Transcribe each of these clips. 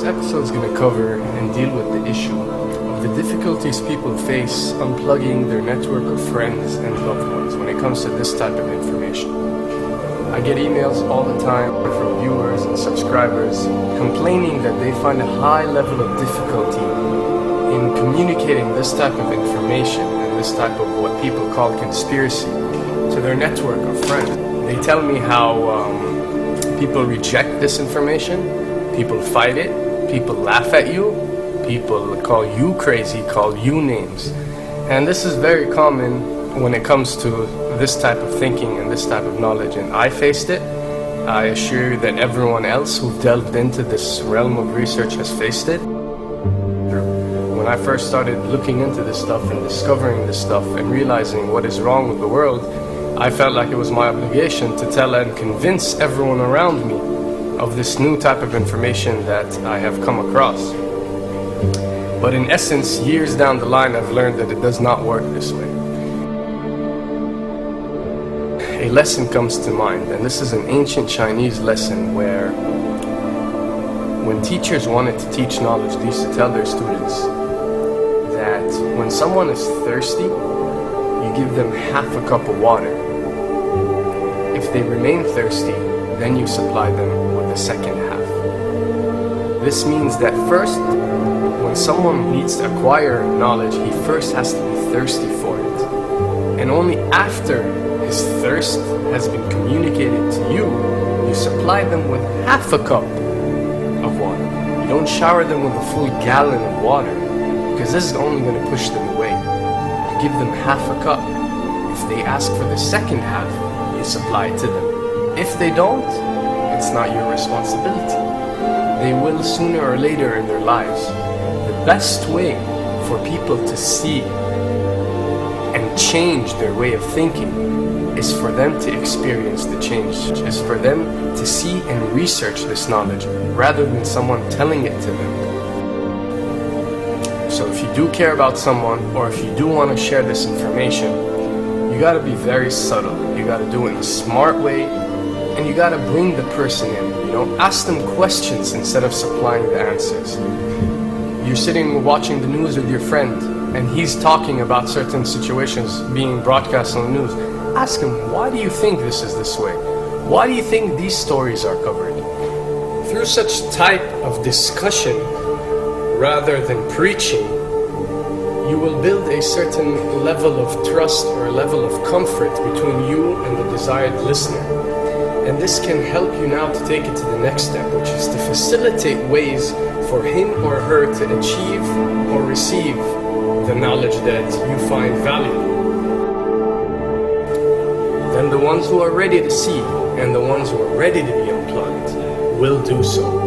episode is going to cover and deal with the issue of the difficulties people face unplugging their network of friends and loved ones when it comes to this type of information. I get emails all the time from viewers and subscribers complaining that they find a high level of difficulty in communicating this type of information and this type of what people call conspiracy to their network of friends. They tell me how people reject this information, people fight it, people laugh at you, people call you crazy, call you names. And this is very common when it comes to this type of thinking and this type of knowledge. And I faced it. I assure you that everyone else who delved into this realm of research has faced it. When I first started looking into this stuff and discovering this stuff and realizing what is wrong with the world, I felt like it was my obligation to tell and convince everyone around me of this new type of information that I have come across. But in essence, years down the line, I've learned that it does not work this way. A lesson comes to mind, and this is an ancient Chinese lesson where when teachers wanted to teach knowledge, they used to tell their students that when someone is thirsty, you give them half a cup of water. If they remain thirsty, then you supply them with the second half. This means that first, when someone needs to acquire knowledge, he first has to be thirsty for it. And only after his thirst has been communicated to you, you supply them with half a cup of water. You don't shower them with a full gallon of water, because this is only going to push them away. You give them half a cup. If they ask for the second half, you supply it to them. If they don't, it's not your responsibility. They will sooner or later in their lives. The best way for people to see and change their way of thinking is for them to experience the change, is for them to see and research this knowledge rather than someone telling it to them. So if you do care about someone, or if you do want to share this information, you gotta be very subtle. You gotta do it in a smart way, and you gotta bring the person in. Ask them questions instead of supplying the answers. You're sitting watching the news with your friend, and he's talking about certain situations being broadcast on the news. Ask him, why do you think this is this way? Why do you think these stories are covered? Through such type of discussion, rather than preaching, you will build a certain level of trust or a level of comfort between you and the desired listener. And this can help you now to take it to the next step, which is to facilitate ways for him or her to achieve or receive the knowledge that you find valuable. Then the ones who are ready to see and the ones who are ready to be unplugged will do so.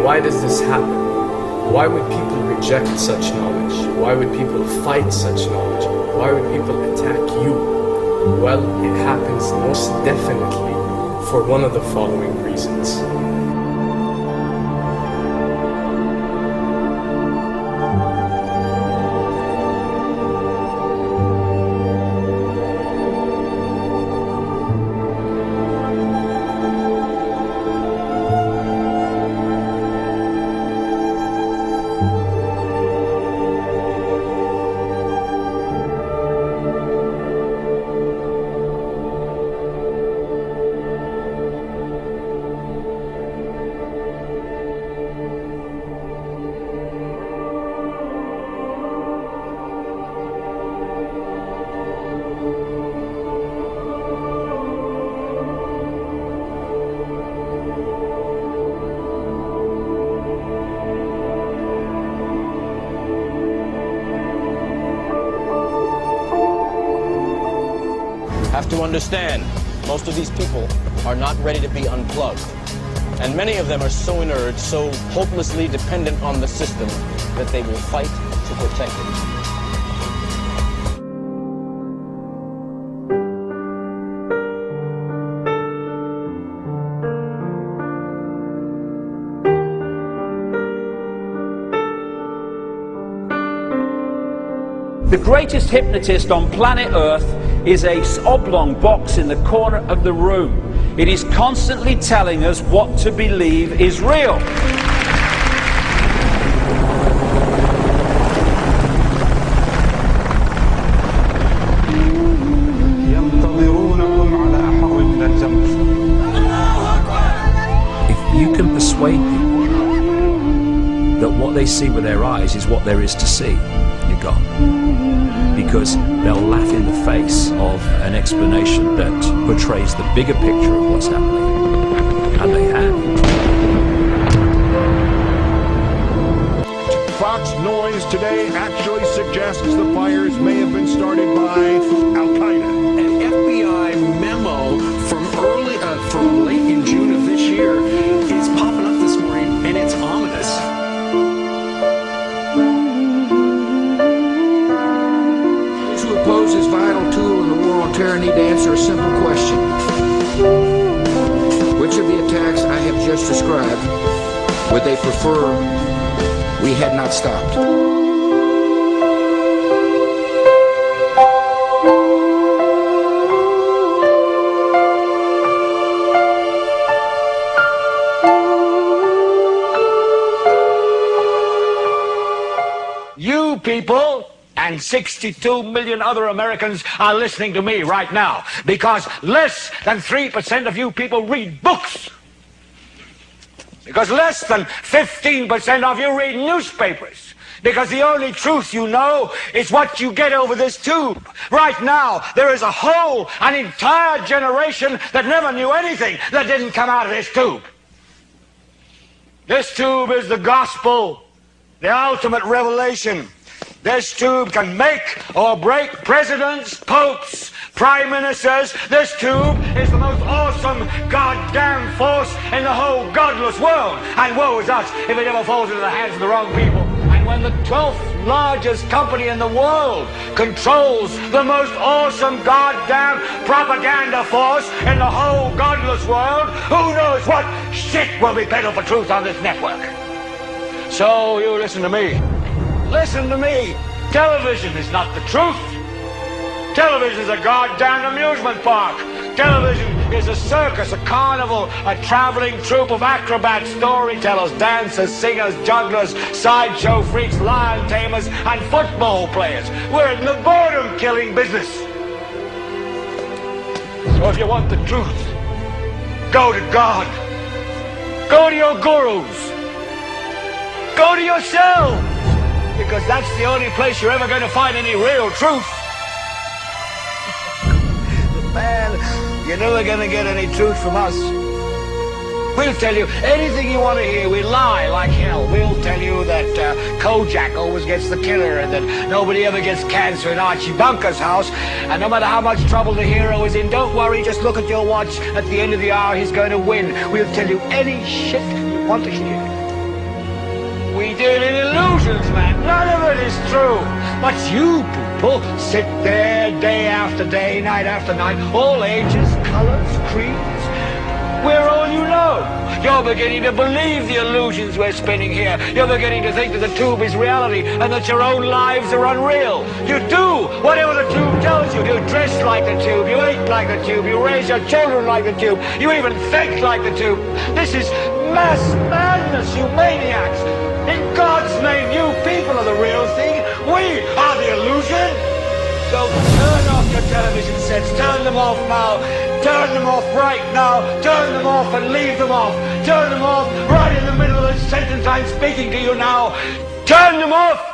Why does this happen? Why would people reject such knowledge? Why would people fight such knowledge? Why would people attack you? Well, it happens most definitely for one of the following reasons. Have to understand, most of these people are not ready to be unplugged. And many of them are so inert, so hopelessly dependent on the system, that they will fight to protect it. The greatest hypnotist on planet Earth is a oblong box in the corner of the room. It is constantly telling us what to believe is real. If you can persuade people that what they see with their eyes is what there is to see, you're gone. Because they'll laugh in the face of an explanation that portrays the bigger picture of what's happening. And they have. Fox noise today actually suggests the fires may have been started by Al-Qaeda. An FBI memo from late in June of this year is popping up this morning, and it's ominous. Those who oppose this vital tool in the war on terror need to answer a simple question. Which of the attacks I have just described would they prefer we had not stopped? You people and 62 million other Americans are listening to me right now because less than 3% of you people read books. Because less than 15% of you read newspapers. Because the only truth you know is what you get over this tube. Right now, there is an entire generation that never knew anything that didn't come out of this tube. This tube is the gospel, the ultimate revelation. This tube can make or break presidents, popes, prime ministers. This tube is the most awesome goddamn force in the whole godless world. And woe is us if it ever falls into the hands of the wrong people. And when the 12th largest company in the world controls the most awesome goddamn propaganda force in the whole godless world, who knows what shit will be peddled for truth on this network. So you listen to me. Listen to me. Television is not the truth. Television is a goddamn amusement park. Television is a circus, a carnival, a traveling troupe of acrobats, storytellers, dancers, singers, jugglers, sideshow freaks, lion tamers, and football players. We're in the boredom-killing business. So if you want the truth, go to God. Go to your gurus. Go to yourself. Because that's the only place you're ever going to find any real truth. Man, you're never going to get any truth from us. We'll tell you anything you want to hear. We lie like hell. We'll tell you that Kojak always gets the killer and that nobody ever gets cancer in Archie Bunker's house. And no matter how much trouble the hero is in, don't worry, just look at your watch. At the end of the hour, he's going to win. We'll tell you any shit you want to hear. We deal in illusions, man. None of it is true. But you people sit there day after day, night after night, all ages, colors, creeds. We're all you know. You're beginning to believe the illusions we're spinning here. You're beginning to think that the tube is reality and that your own lives are unreal. You do whatever the tube tells you. You dress like the tube. You eat like the tube. You raise your children like the tube. You even think like the tube. This is mass madness, you maniacs. In God's name, you people are the real thing. We are the illusion. So turn off your television sets. Turn them off now. Turn them off right now. Turn them off and leave them off. Turn them off right in the middle of the sentence I'm speaking to you now. Turn them off.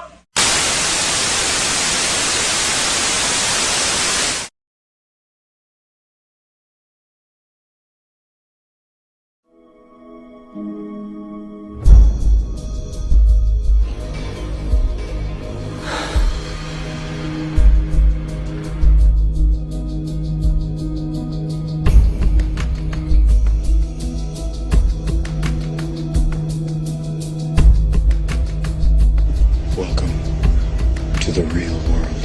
Welcome to the real world.